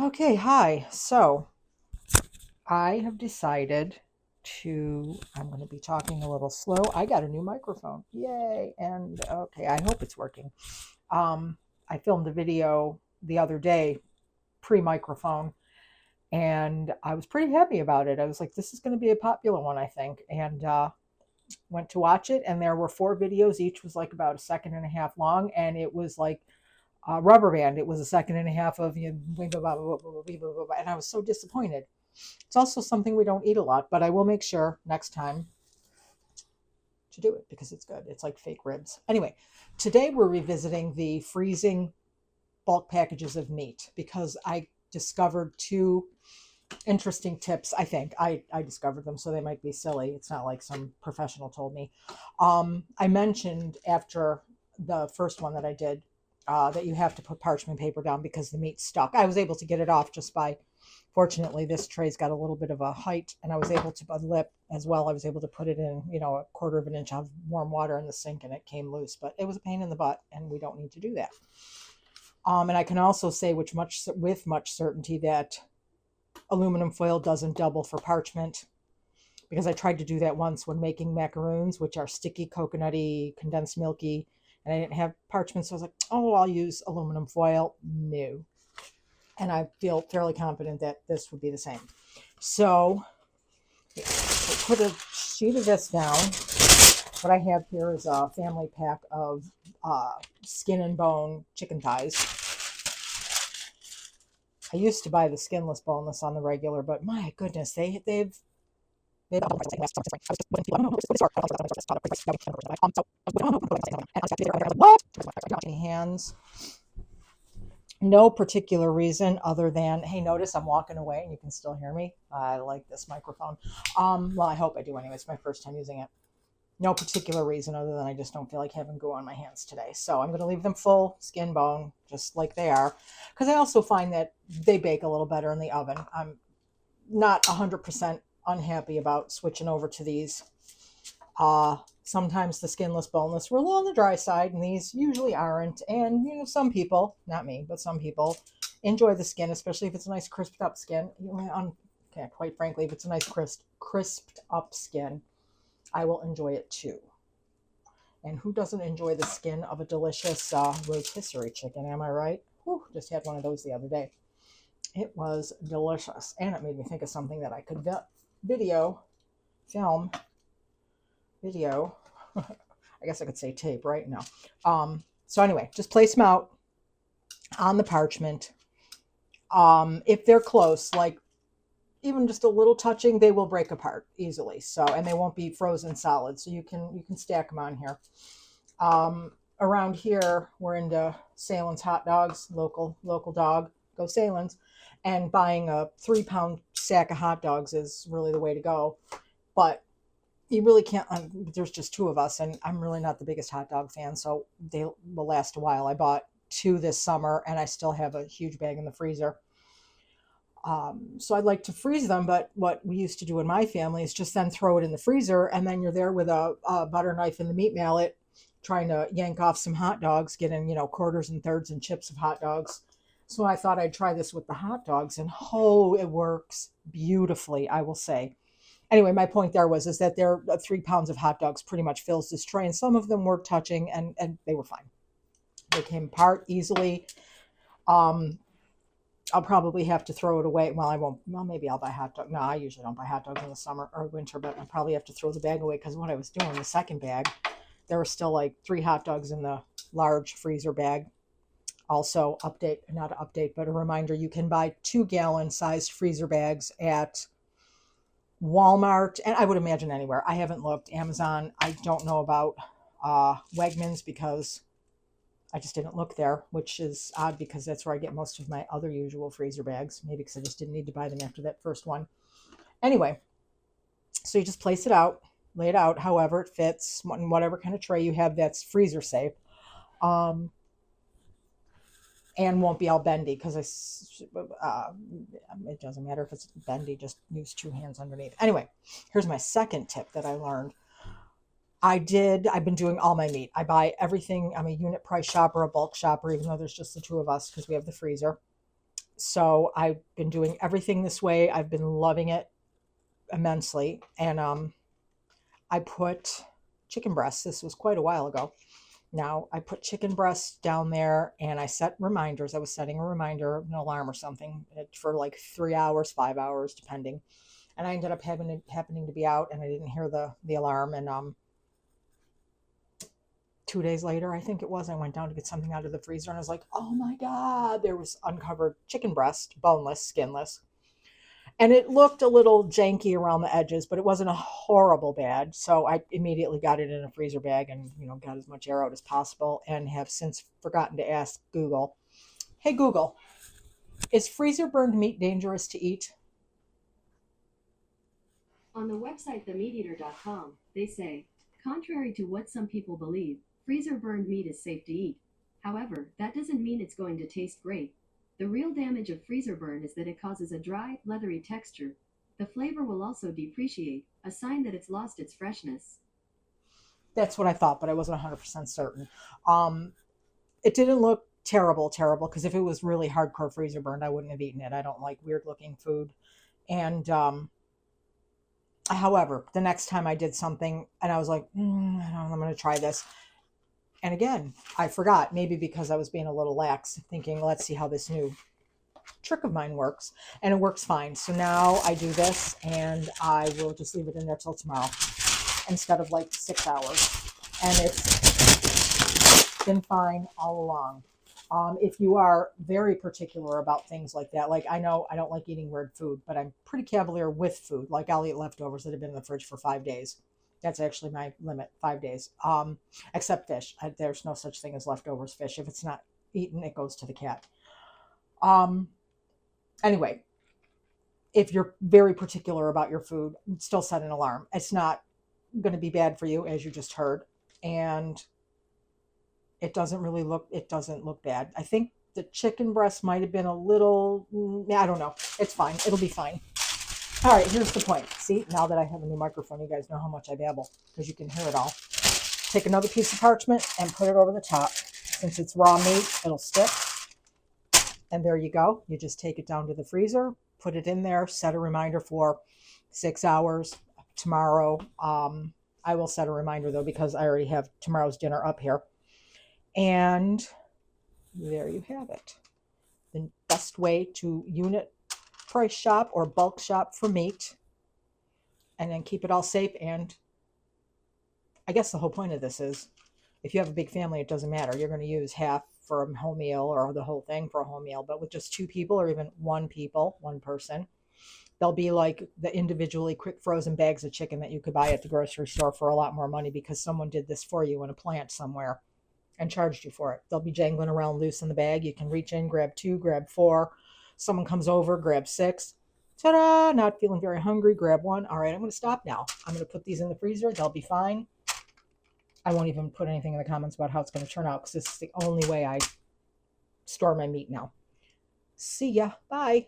Okay, hi. So I have decided I'm going to be talking a little slow. I got a new microphone. Yay. And okay, I hope it's working. Um, I filmed a video the other day, pre microphone, and I was pretty happy about it. I was like, this is going to be a popular one, I think. And went to watch it, and there were four videos. Each was like about a second and a half long, and it was like rubber band. It was a second and a half of you know, and I was so disappointed. It's also something we don't eat a lot, but I will make sure next time to do it because it's good. It's like fake ribs. Anyway, today we're revisiting the freezing bulk packages of meat because I discovered two interesting tips. I think I discovered them, so they might be silly. It's not like some professional told me. I mentioned after the first one that I did that you have to put parchment paper down because the meat's stuck. I was able to get it off just by, fortunately, this tray's got a little bit of a height, and I was able to, a lip as well. I was able to put it in, a quarter of an inch of warm water in the sink, and it came loose. But it was a pain in the butt, and we don't need to do that. And I can also say with much certainty that aluminum foil doesn't double for parchment because I tried to do that once when making macaroons, which are sticky, coconutty, condensed milky, and I didn't have parchment. So I was like, oh, I'll use aluminum foil. No. And I feel fairly confident that this would be the same. So put a sheet of this down. What I have here is a family pack of skin and bone chicken thighs. I used to buy the skinless, boneless on the regular, but my goodness, they've hands. No particular reason other than, hey, notice I'm walking away and you can still hear me. I like this microphone. Well, I hope I do anyway. It's my first time using it. No particular reason other than I just don't feel like having goo on my hands today. So I'm going to leave them full skin bone, just like they are. Because I also find that they bake a little better in the oven. I'm not 100% unhappy about switching over to these. Sometimes the skinless, boneless were a little on the dry side, and these usually aren't. And, some people, not me, but some people enjoy the skin, especially if it's a nice crisped up skin. Okay, quite frankly, if it's a nice crisped up skin, I will enjoy it too. And who doesn't enjoy the skin of a delicious rotisserie chicken? Am I right? Whew, just had one of those the other day. It was delicious, and it made me think of something that I could film, video. I guess I could say tape, right? No. So anyway, just place them out on the parchment. If they're close, like even just a little touching, they will break apart easily. So, and they won't be frozen solid. So you can stack them on here. Around here, we're into Salen's hot dogs, local dog, go Salen's. And buying a 3-pound sack of hot dogs is really the way to go. But you really can't, there's just two of us, and I'm really not the biggest hot dog fan, so they will last a while. I bought 2 this summer, and I still have a huge bag in the freezer. So I'd like to freeze them, but what we used to do in my family is just then throw it in the freezer, and then you're there with a butter knife and the meat mallet trying to yank off some hot dogs, getting, quarters and thirds and chips of hot dogs. So I thought I'd try this with the hot dogs, and oh, it works beautifully, I will say. Anyway, my point there is that their 3 pounds of hot dogs pretty much fills this tray, and some of them were touching, and they were fine. They came apart easily. I'll probably have to throw it away. Well, I won't. Well, maybe I'll buy hot dog. No, I usually don't buy hot dogs in the summer or winter, but I'll probably have to throw the bag away because what I was doing, the second bag, there were still like 3 hot dogs in the large freezer bag. Also, not an update, but a reminder, you can buy 2-gallon sized freezer bags at Walmart, and I would imagine anywhere. I haven't looked. Amazon, I don't know about Wegmans because I just didn't look there, which is odd because that's where I get most of my other usual freezer bags. Maybe because I just didn't need to buy them after that first one. Anyway, so you just place it out, lay it out however it fits, in whatever kind of tray you have that's freezer safe. And won't be all bendy because it doesn't matter if it's bendy, just use 2 hands underneath. Anyway, here's my second tip that I learned. I've been doing all my meat. I buy everything. I'm a unit price shopper, a bulk shopper, even though there's just the 2 of us because we have the freezer. So I've been doing everything this way. I've been loving it immensely. And I put chicken breasts. This was quite a while ago. Now I put chicken breasts down there and I set reminders. I was setting a reminder, an alarm or something for like 3 hours, 5 hours, depending. And I ended up happening to be out and I didn't hear the alarm. And 2 days later, I think it was, I went down to get something out of the freezer and I was like, oh my God, there was uncovered chicken breast, boneless, skinless. And it looked a little janky around the edges, but it wasn't a horrible bad. So I immediately got it in a freezer bag and, got as much air out as possible and have since forgotten to ask Google, hey, Google, is freezer burned meat dangerous to eat? On the website themeateater.com, they say, contrary to what some people believe, freezer burned meat is safe to eat. However, that doesn't mean it's going to taste great. The real damage of freezer burn is that it causes a dry, leathery texture. The flavor will also depreciate, a sign that it's lost its freshness. That's what I thought, but I wasn't 100% certain. Um, it didn't look terrible, terrible, because if it was really hardcore freezer burned, I wouldn't have eaten it. I don't like weird looking food. And however, the next time I did something and I was like, I don't know, I'm going to try this. And again, I forgot, maybe because I was being a little lax, thinking, let's see how this new trick of mine works. And it works fine. So now I do this and I will just leave it in there till tomorrow instead of like 6 hours. And it's been fine all along. If you are very particular about things like that, like I know I don't like eating weird food, but I'm pretty cavalier with food. Like I'll eat leftovers that have been in the fridge for 5 days. That's actually my limit, 5 days. Except fish. There's no such thing as leftovers fish. If it's not eaten, it goes to the cat. Um, anyway, if you're very particular about your food, still set an alarm. It's not going to be bad for you, as you just heard. And it doesn't look bad. I think the chicken breast might have been a little, I don't know. It's fine. It'll be fine. All right, here's the point. See, now that I have a new microphone, you guys know how much I babble because you can hear it all. Take another piece of parchment and put it over the top. Since it's raw meat, it'll stick. And there you go. You just take it down to the freezer, put it in there, set a reminder for 6 hours tomorrow. I will set a reminder though because I already have tomorrow's dinner up here. And there you have it. The best way to unit price shop or bulk shop for meat and then keep it all safe. And I guess the whole point of this is if you have a big family, it doesn't matter. You're going to use half for a whole meal or the whole thing for a whole meal. But with just two people or even one person, they'll be like the individually quick frozen bags of chicken that you could buy at the grocery store for a lot more money because someone did this for you in a plant somewhere and charged you for it. They'll be jangling around loose in the bag. You can reach in, grab 2, grab 4. Someone comes over, grab 6. Ta-da! Not feeling very hungry, grab 1. All right, I'm going to stop now. I'm going to put these in the freezer. They'll be fine. I won't even put anything in the comments about how it's going to turn out because this is the only way I store my meat now. See ya. Bye.